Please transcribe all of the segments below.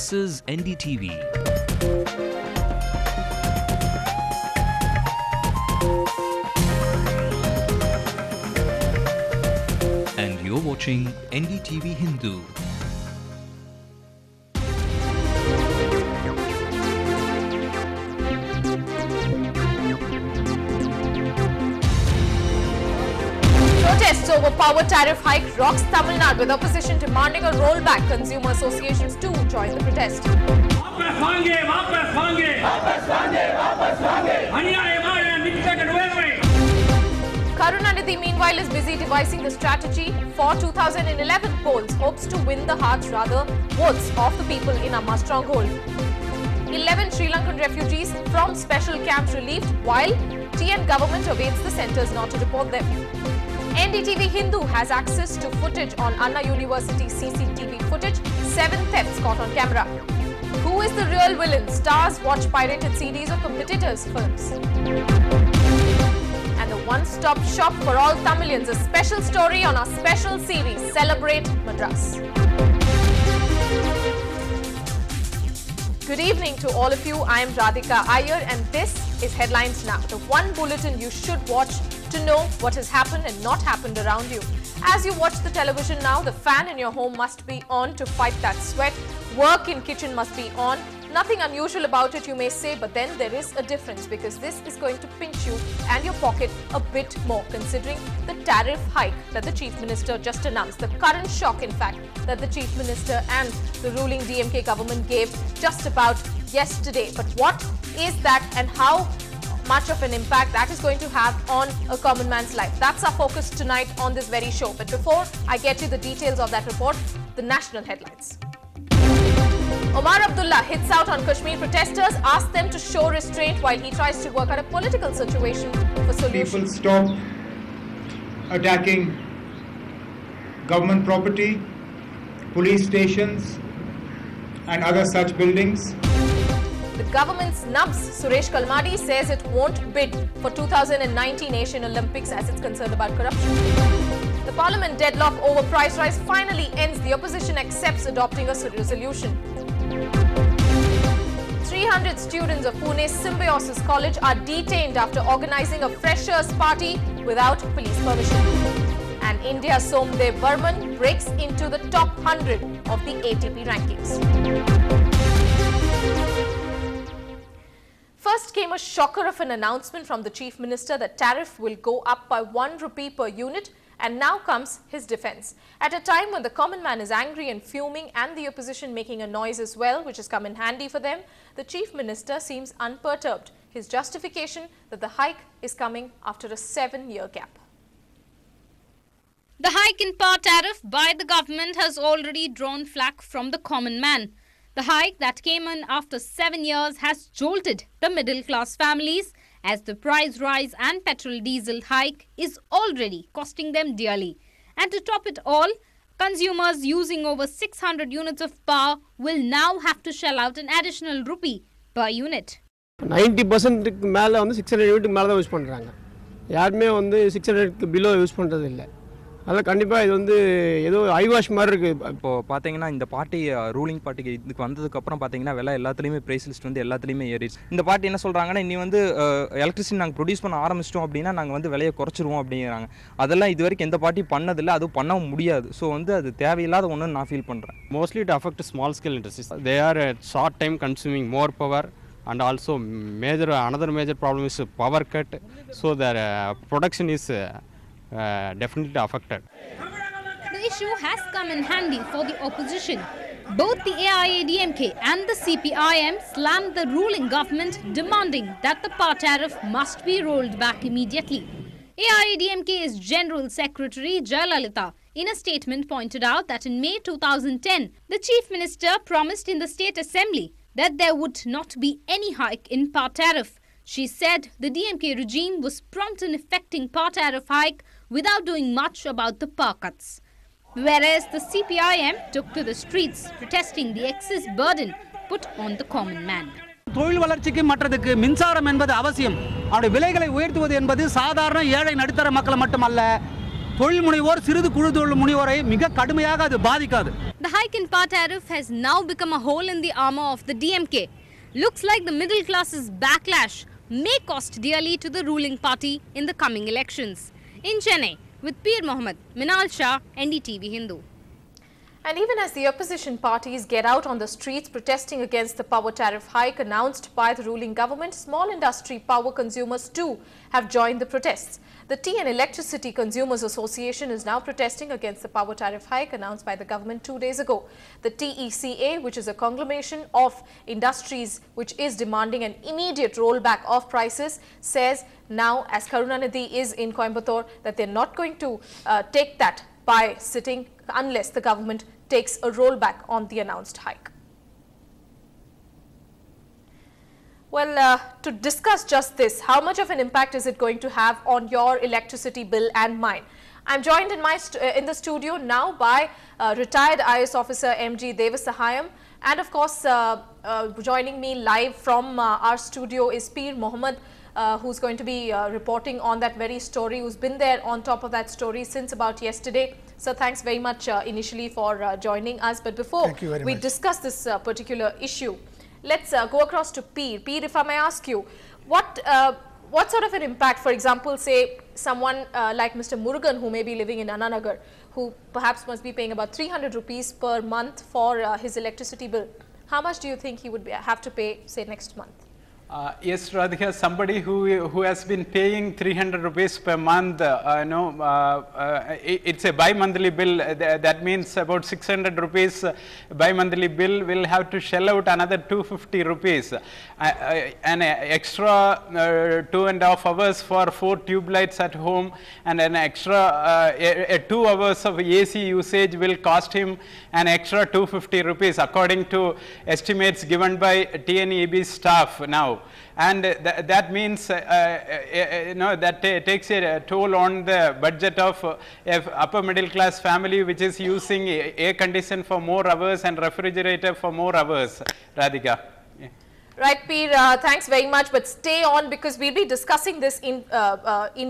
This is NDTV. And you're watching NDTV Hindu. Protests over power tariff hike rocks Tamil Nadu, with opposition demanding a rollback. Consumer associations too join the protest. Karunanidhi meanwhile is busy devising the strategy for 2011 polls, hopes to win the hearts, rather votes of the people in Amma stronghold. 11 Sri Lankan refugees from special camps relieved, while TN government awaits the centres not to deport them. NDTV Hindu has access to footage on Anna University CCTV footage. 7 thefts caught on camera. Who is the real villain? Stars watch pirated CDs or competitors' films. And the one-stop shop for all Tamilians. A special story on our special series, Celebrate Madras. Good evening to all of you. I am Radhika Iyer and this is Headlines Now, the one bulletin you should watch to know what has happened and not happened around you. As you watch the television now, the fan in your home must be on to fight that sweat. Work in kitchen must be on. Nothing unusual about it, you may say, but then there is a difference, because this is going to pinch you and your pocket a bit more, considering the tariff hike that the Chief Minister just announced. The current shock, in fact, that the Chief Minister and the ruling DMK government gave just about yesterday. But what is that and how much of an impact that is going to have on a common man's life? That's our focus tonight on this very show. But before I get you the details of that report, the national headlines. Omar Abdullah hits out on Kashmir protesters, asks them to show restraint while he tries to work out a political situation for solution. People stop attacking government property, police stations and other such buildings. The government snubs Suresh Kalmadi, says it won't bid for 2019 Asian Olympics as it's concerned about corruption. The parliament deadlock over price rise finally ends. The opposition accepts adopting a resolution. 300 students of Pune's Symbiosis College are detained after organizing a freshers' party without police permission. And India's Somdev Burman breaks into the top 100 of the ATP rankings. First came a shocker of an announcement from the Chief Minister that tariff will go up by 1 rupee per unit, and now comes his defence. At a time when the common man is angry and fuming and the opposition making a noise as well, which has come in handy for them, the Chief Minister seems unperturbed. His justification that the hike is coming after a 7-year gap. The hike in power tariff by the government has already drawn flack from the common man. The hike that came in after 7 years has jolted the middle-class families, as the price rise and petrol diesel hike is already costing them dearly. And to top it all, consumers using over 600 units of power will now have to shell out an additional rupee per unit. 90% மேல வந்து 600 unit மேல தான் use பண்றாங்க. யாருமே வந்து 600 below use பண்றது இல்ல. அதனால கண்டிப்பா இது வந்து ஏதோ ஐவாஷ் மாதிரி இருக்கு. இப்போ பாத்தீங்கன்னா இந்த பார்ட்டி ரூலிங் பார்ட்டிக்கு இதுக்கு வந்ததுக்கு அப்புறம் பாத்தீங்கன்னா விலை எல்லாத்துலயுமே பிரைஸ் லிஸ்ட் வந்து எல்லாத்துலயுமே ஏறிச்சு. இந்த பார்ட்டி என்ன சொல்றாங்கன்னா, இனி வந்து எலக்ட்ரிசிட்டி நாங்க ப்ரொடியூஸ் பண்ண ஆரம்பிச்சிட்டோம் அப்படின்னா நாங்க வந்து விலையை குறைச்சிருவோம் அப்படிங்கிறாங்க. அதெல்லாம் இது வரைக்கும் எந்த பார்ட்டி பண்ணதில்லை, அது பண்ணவும் முடியாது. ஸோ வந்து அது தேவையில்லாத ஒன்று நான் ஃபீல் பண்றேன். Mostly it affects small scale industries. They are at short time consuming more power, and also another major problem is power cut. So their production is definitely affected. The issue has come in handy for the opposition. Both the AIADMK and the CPIM slammed the ruling government, demanding that the power tariff must be rolled back immediately. AIADMK's General Secretary Jayalalitha in a statement pointed out that in May 2010, the Chief Minister promised in the State Assembly that there would not be any hike in power tariff. She said the DMK regime was prompt in effecting power tariff hike without doing much about the power cuts. Whereas the CPIM took to the streets protesting the excess burden put on the common man. தொழில் வளர்ச்சிக்கு மற்றதுக்கு மின்சாரம் என்பது அவசியம். அவருடைய விலைகளை உயர்த்துவது என்பது சாதாரண ஏழை நடுத்தர மக்களை மட்டுமல்ல, தொழில் முனைவோர் சிறிது குழு தொழில் முனைவோரை மிக கடுமையாக அது பாதிக்காது. The hike in power tariff has now become a hole in the armor of the DMK. Looks like the middle class's backlash may cost dearly to the ruling party in the coming elections. In Chennai, with Peer Mohammed, Minal Shah, NDTV Hindu. And even as the opposition parties get out on the streets protesting against the power tariff hike announced by the ruling government, small industry power consumers too have joined the protests. The Tea and Electricity Consumers Association is now protesting against the power tariff hike announced by the government 2 days ago. The TECA, which is a conglomeration of industries which is demanding an immediate rollback of prices, says now, as Karunanidhi is in Coimbatore, that they're not going to take that by sitting unless the government takes a rollback on the announced hike. Well, to discuss just this, how much of an impact is it going to have on your electricity bill and mine? I'm joined in the studio now by retired IAS officer MG Devasahayam, and of course joining me live from our studio is Peer Mohammed, who's going to be reporting on that very story, who's been there on top of that story since about yesterday. So thanks very much initially for joining us. But before we discuss this particular issue, let's go across to Peer. Peer, if I may ask you, what sort of an impact, for example, say someone like Mr. Murugan, who may be living in Ananagar, who perhaps must be paying about 300 rupees per month for his electricity bill, how much do you think he would have to pay, say, next month? Yes, Radhika, somebody who has been paying 300 rupees per month, it's a bi-monthly bill. That means about 600 rupees bi-monthly bill will have to shell out another 250 rupees. An extra 2.5 hours for 4 tube lights at home, and an extra 2 hours of AC usage will cost him an extra 250 rupees according to estimates given by TNEB staff now. And that means that takes a toll on the budget of upper middle class family which is using air condition for more hours and refrigerator for more hours. Radhika. Yeah. Right, Peer, thanks very much, but stay on because we'll be discussing this in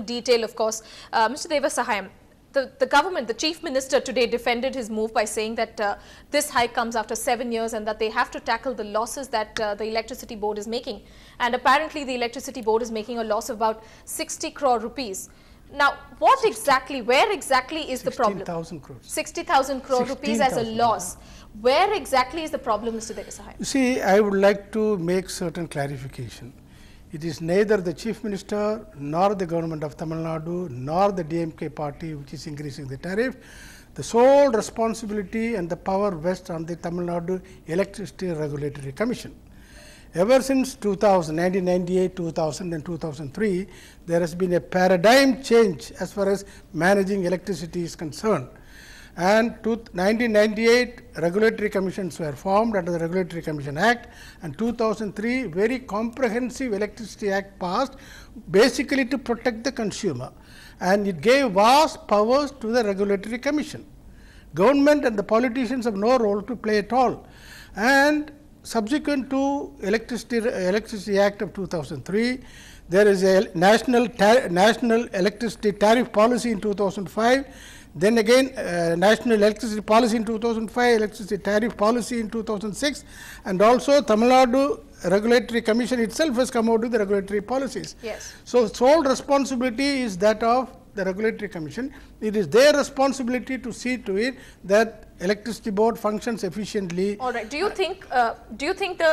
detail, of course. Mr. Devasahayam, the government, the Chief Minister today defended his move by saying that this hike comes after 7 years and that they have to tackle the losses that the Electricity Board is making. And apparently the Electricity Board is making a loss of about 60 crore rupees. Now, what exactly, where exactly is the problem? 60,000 crores. 60,000 crore rupees as a loss. Where exactly is the problem, Mr. Devasahayam? You see, I would like to make certain clarification. It is neither the Chief Minister nor the government of Tamil Nadu nor the DMK party which is increasing the tariff. The sole responsibility and the power rests on the Tamil Nadu Electricity Regulatory Commission. Ever since 1998, 2000 and 2003, there has been a paradigm change as far as managing electricity is concerned. And 1998 regulatory commissions were formed under the Regulatory Commission Act, and 2003 very comprehensive Electricity Act passed basically to protect the consumer, and it gave vast powers to the Regulatory Commission. Government and the politicians have no role to play at all. And subsequent to Electricity Act of 2003, there is a national electricity tariff policy in 2005. Then again, National Electricity Policy in 2005, Electricity Tariff Policy in 2006, and also Tamil Nadu Regulatory Commission itself has come out with the regulatory policies. Yes. So, sole responsibility is that of the Regulatory Commission. It is their responsibility to see to it that Electricity Board functions efficiently. All right. Do you think,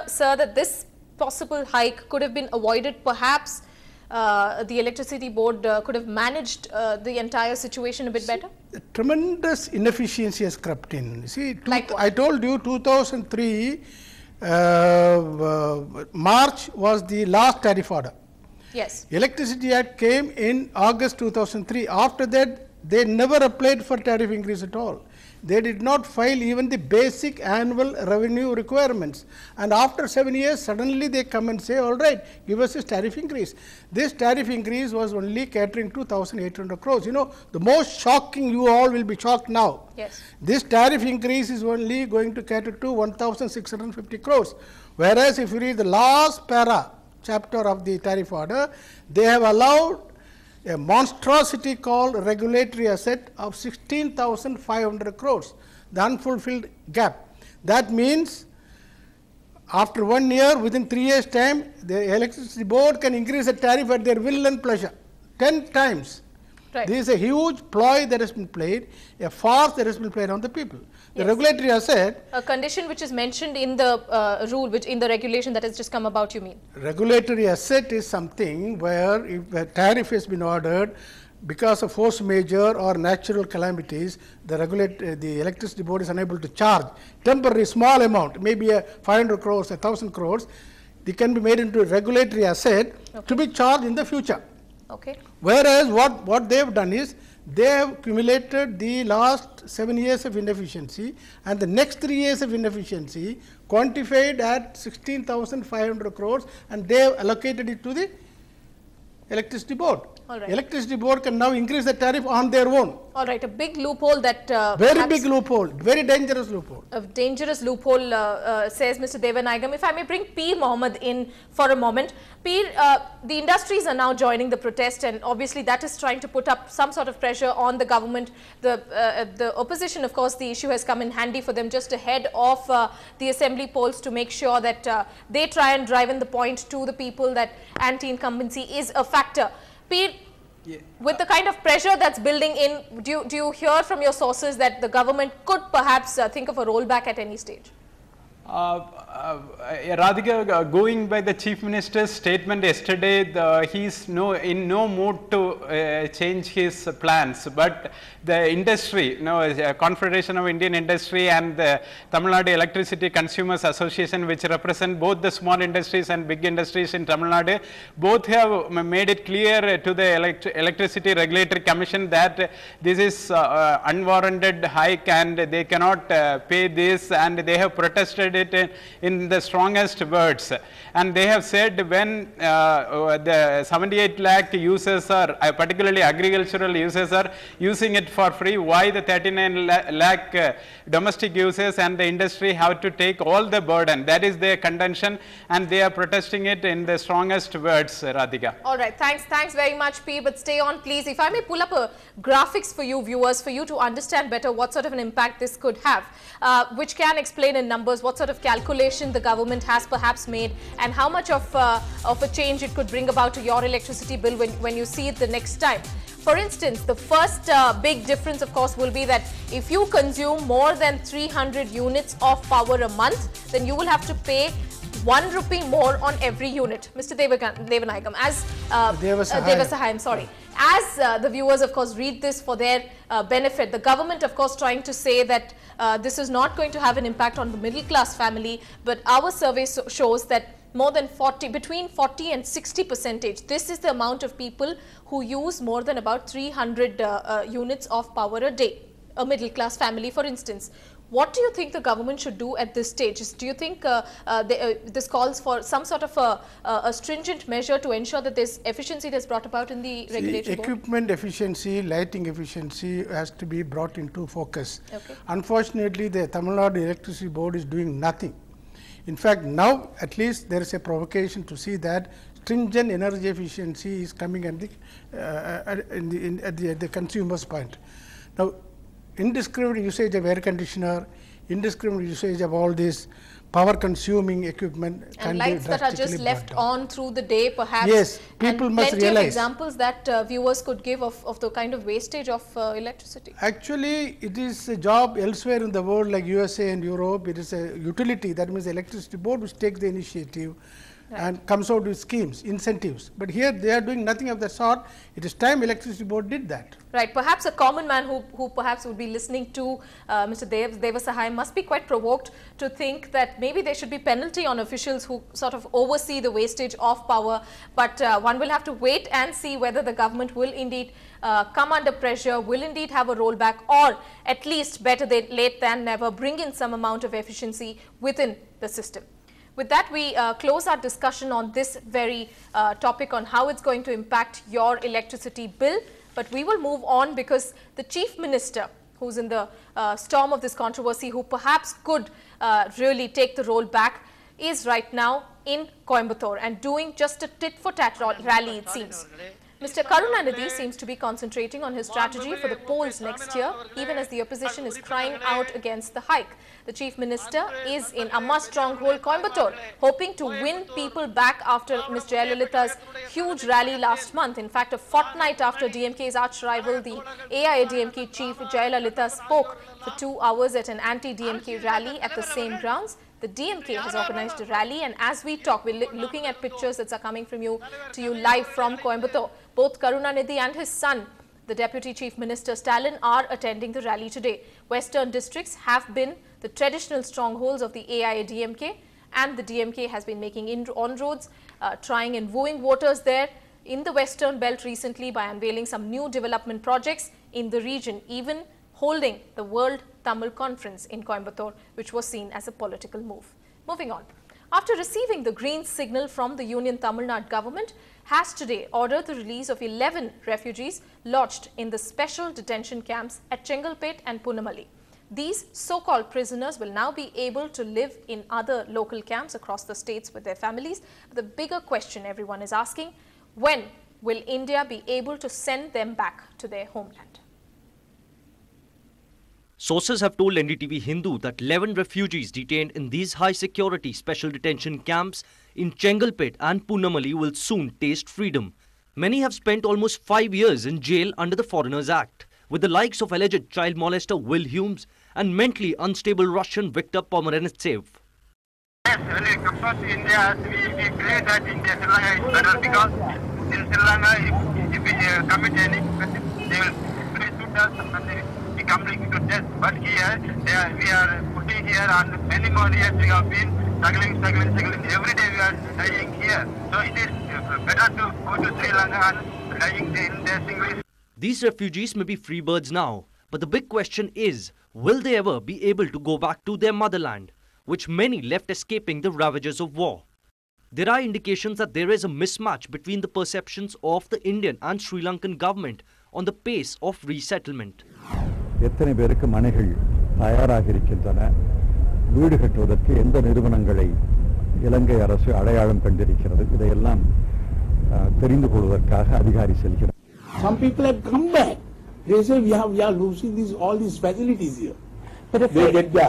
sir, that this possible hike could have been avoided perhaps? The Electricity Board could have managed the entire situation a bit better? Tremendous inefficiency has crept in. See, like I told you 2003 March was the last tariff order. Yes. Electricity Act came in August 2003. After that, they never applied for tariff increase at all. They did not file even the basic annual revenue requirements. And after 7 years, suddenly they come and say, all right, give us this tariff increase. This tariff increase was only catering to 1,800 crores. You know, the most shocking, you all will be shocked now. Yes. This tariff increase is only going to cater to 1,650 crores. Whereas if you read the last chapter of the tariff order, they have allowed a monstrosity called regulatory asset of 16,500 crores, the unfulfilled gap. That means after 1 year, within 3 years time, the electricity board can increase the tariff at their will and pleasure 10 times. Right. This is a huge ploy that has been played, a farce that has been played on the people. The regulatory asset, a condition which is mentioned in the rule, which in the regulation that has just come about, you mean? Regulatory asset is something where if a tariff has been ordered because of force majeure or natural calamities, the electricity board is unable to charge temporary small amount, maybe a 500 crores, 1,000 crores, they can be made into a regulatory asset to be charged in the future. Okay. Whereas what they have done is, they have accumulated the last 7 years of inefficiency and the next 3 years of inefficiency quantified at 16,500 crores, and they have allocated it to the electricity board. All right. Electricity board can now increase the tariff on their own. All right, a big loophole that very big loophole, very dangerous loophole. A dangerous loophole, says Mr. Devanagam. If I may bring Peer Mohammed in for a moment. Peer, the industries are now joining the protest, and obviously that is trying to put up some sort of pressure on the government. The opposition, of course, the issue has come in handy for them just ahead of the assembly polls to make sure that they try and drive in the point to the people that anti-incumbency is a factor. Peer, with the kind of pressure that's building in, do you hear from your sources that the government could perhaps think of a rollback at any stage? Radhika, going by the Chief Minister's statement yesterday, he is in no mood to change his plans. But the industry, Confederation of Indian Industry and the Tamil Nadu Electricity Consumers Association, which represent both the small industries and big industries in Tamil Nadu, both have made it clear to the Electricity Regulatory Commission that this is unwarranted hike and they cannot pay this, and they have protested it in the strongest words. And they have said when the 78 lakh users are, particularly agricultural users, are using it for free, why the 39 lakh domestic users and the industry have to take all the burden? That is their contention, and they are protesting it in the strongest words, Radhika. All right, thanks very much, P. But stay on, please. If I may pull up a graphics for you viewers, for you to understand better what sort of an impact this could have, which can explain in numbers what sort of calculation the government has perhaps made and how much of a change it could bring about to your electricity bill when you see it the next time. For instance, the first big difference, of course, will be that if you consume more than 300 units of power a month, then you will have to pay 1 rupee more on every unit. Mr. Devanagam, as Devasahayam, sorry. As the viewers, of course, read this for their benefit, the government, of course, trying to say that this is not going to have an impact on the middle class family, but our survey shows that more than between 40 and 60%, this is the amount of people who use more than about 300 units of power a day, a middle class family, for instance. What do you think the government should do at this stage? Do you think this calls for some sort of a stringent measure to ensure that this efficiency that's brought about in the regulatory board? Equipment efficiency, lighting efficiency has to be brought into focus. Okay. Unfortunately, the Tamil Nadu Electricity Board is doing nothing. In fact, now at least there is a provocation to see that stringent energy efficiency is coming at the consumer's point. Now, indiscriminate usage of air conditioner, indiscriminate usage of all this power consuming equipment and lights that are just left on through the day, perhaps. Yes, people must plenty realize. Of examples that viewers could give of the kind of wastage of electricity. Actually, it is a job elsewhere in the world like USA and Europe. It is a utility, that means the electricity board which takes the initiative. Right. And comes out with schemes, incentives. But here they are doing nothing of the sort. It is time electricity board did that. Right. Perhaps a common man who perhaps would be listening to Mr. Devasahayam must be quite provoked to think that maybe there should be penalty on officials who sort of oversee the wastage of power. But one will have to wait and see whether the government will indeed come under pressure, will indeed have a rollback, or at least better late than never bring in some amount of efficiency within the system. With that, we close our discussion on this very topic on how it's going to impact your electricity bill. But we will move on because the Chief Minister, who's in the storm of this controversy, who perhaps could really take the role back, is right now in Coimbatore and doing just a tit-for-tat rally, it seems. Mr. Karunanidhi seems to be concentrating on his strategy for the polls next year, even as the opposition is crying out against the hike. The Chief Minister is in Amma stronghold Coimbatore, hoping to win people back after Ms. Jayalalitha's huge rally last month. In fact, a fortnight after DMK's arch-rival, the AIADMK chief Jayalalitha spoke for 2 hours at an anti-DMK rally at the same grounds. The DMK has organized a rally, and as we talk, we're looking at pictures that are coming from to you live from Coimbatore. Both Karunanidhi and his son, the Deputy Chief Minister Stalin, are attending the rally today. Western districts have been the traditional strongholds of the AIADMK, and the DMK has been making inroads, trying and wooing voters there in the Western belt recently by unveiling some new development projects in the region, even holding the World Tamil Conference in Coimbatore, which was seen as a political move. Moving on. After receiving the green signal from the Union Tamil Nadu government, has today ordered the release of 11 refugees lodged in the special detention camps at Chengalpet and Punamalli. These so-called prisoners will now be able to live in other local camps across the states with their families. But the bigger question everyone is asking, when will India be able to send them back to their homeland? Sources have told NDTV Hindu that 11 refugees detained in these high-security special detention camps in Chengalpet and Punamalli will soon taste freedom. Many have spent almost 5 years in jail under the Foreigners Act, with the likes of alleged child molester Will Humes and mentally unstable Russian Viktor Pomerantsev. Yes, when we compare to India, we pray that India, Sri Lanka is better because in Sri Lanka, if we commit any offense, they will shoot us and they will be coming to death. But here, we are putting here and many more years we have been struggling. Every day we are dying here. So it is better to go to Sri Lanka and dying in their single. These refugees may be free birds now, but the big question is, will they ever be able to go back to their motherland, which many left escaping the ravages of war? There are indications that there is a mismatch between the perceptions of the Indian and Sri Lankan government on the pace of resettlement. எத்தனை பேருக்கு மனைகள் தயாராக இருக்கின்றன, வீடு கட்டுவதற்கு எந்த நிறுவனங்களை இலங்கை அரசு அடையாளம் கண்டிருக்கிறது, இதையெல்லாம் தெரிந்து கொள்வதற்காக அதிகாரி செல்கிறார். Some people have come back. They say we are losing all these facilities here. But they get the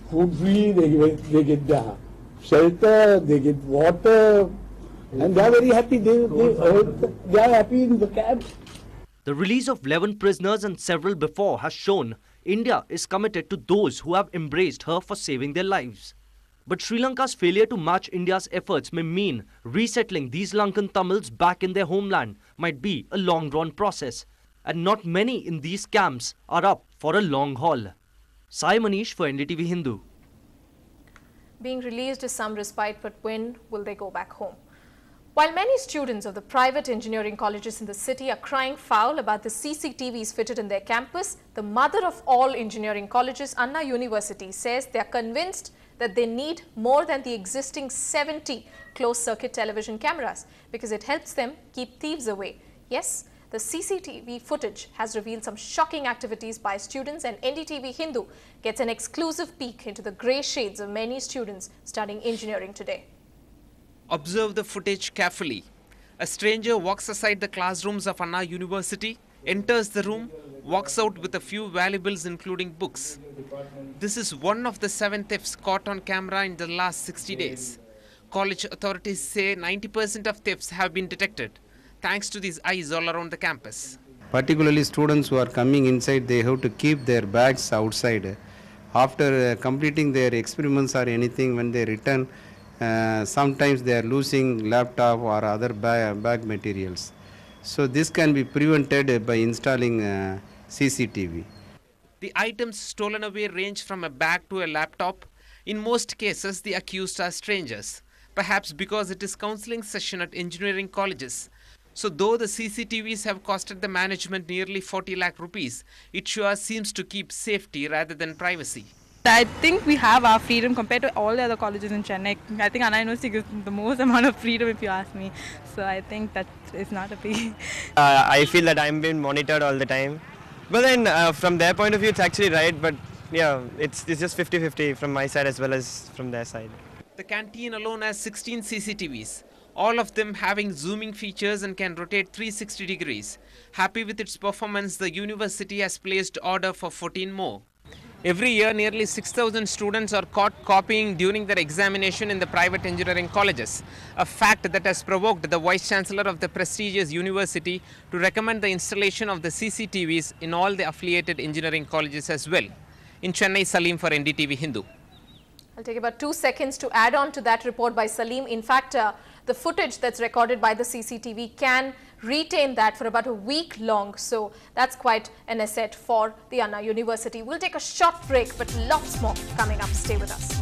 food free, they get the shelter, they get water, and they are very happy. They are happy in the camp. The release of 11 prisoners and several before has shown India is committed to those who have embraced her for saving their lives. But Sri Lanka's failure to match India's efforts may mean resettling these Lankan Tamils back in their homeland might be a long-drawn process, and not many in these camps are up for a long haul. Sai Manish for NDTV Hindu. Being released is some respite, but when will they go back home? While many students of the private engineering colleges in the city are crying foul about the CCTVs fitted in their campus, the mother of all engineering colleges, Anna University, says they are convinced that they need more than the existing 70 closed-circuit television cameras because it helps them keep thieves away. Yes, the CCTV footage has revealed some shocking activities by students, and NDTV Hindu gets an exclusive peek into the grey shades of many students studying engineering today. Observe the footage carefully. A stranger walks aside the classrooms of Anna University, enters the room, walks out with a few valuables including books. This is one of the 7 thefts caught on camera in the last 60 days. College authorities say 90% of thefts have been detected, thanks to these eyes all around the campus. Particularly students who are coming inside, they have to keep their bags outside. After completing their experiments or anything, when they return, sometimes they are losing laptop or other bag materials. So this can be prevented by installing CCTV. The items stolen away range from a bag to a laptop. In most cases, the accused are strangers, perhaps because it is counseling session at engineering colleges. So though the CCTVs have costed the management nearly 40 lakh rupees, it sure seems to keep safety rather than privacy. I think we have our freedom compared to all the other colleges in Chennai. I think Anna University gives the most amount of freedom, if you ask me. So I think that is not a big... I feel that I'm being monitored all the time. But then from their point of view, it's actually right. But yeah, it's just 50-50 from my side as well as from their side. The canteen alone has 16 CCTVs. all of them having zooming features and can rotate 360 degrees. Happy with its performance, the university has placed order for 14 more. Every year, nearly 6,000 students are caught copying during their examination in the private engineering colleges, a fact that has provoked the Vice Chancellor of the prestigious university to recommend the installation of the CCTVs in all the affiliated engineering colleges as well. In Chennai, Salim for NDTV Hindu. I'll take about 2 seconds to add on to that report by Salim. In fact, the footage that's recorded by the CCTV can retain that for about a week long. So that's quite an asset for the Anna University. We'll take a short break, but lots more coming up. Stay with us.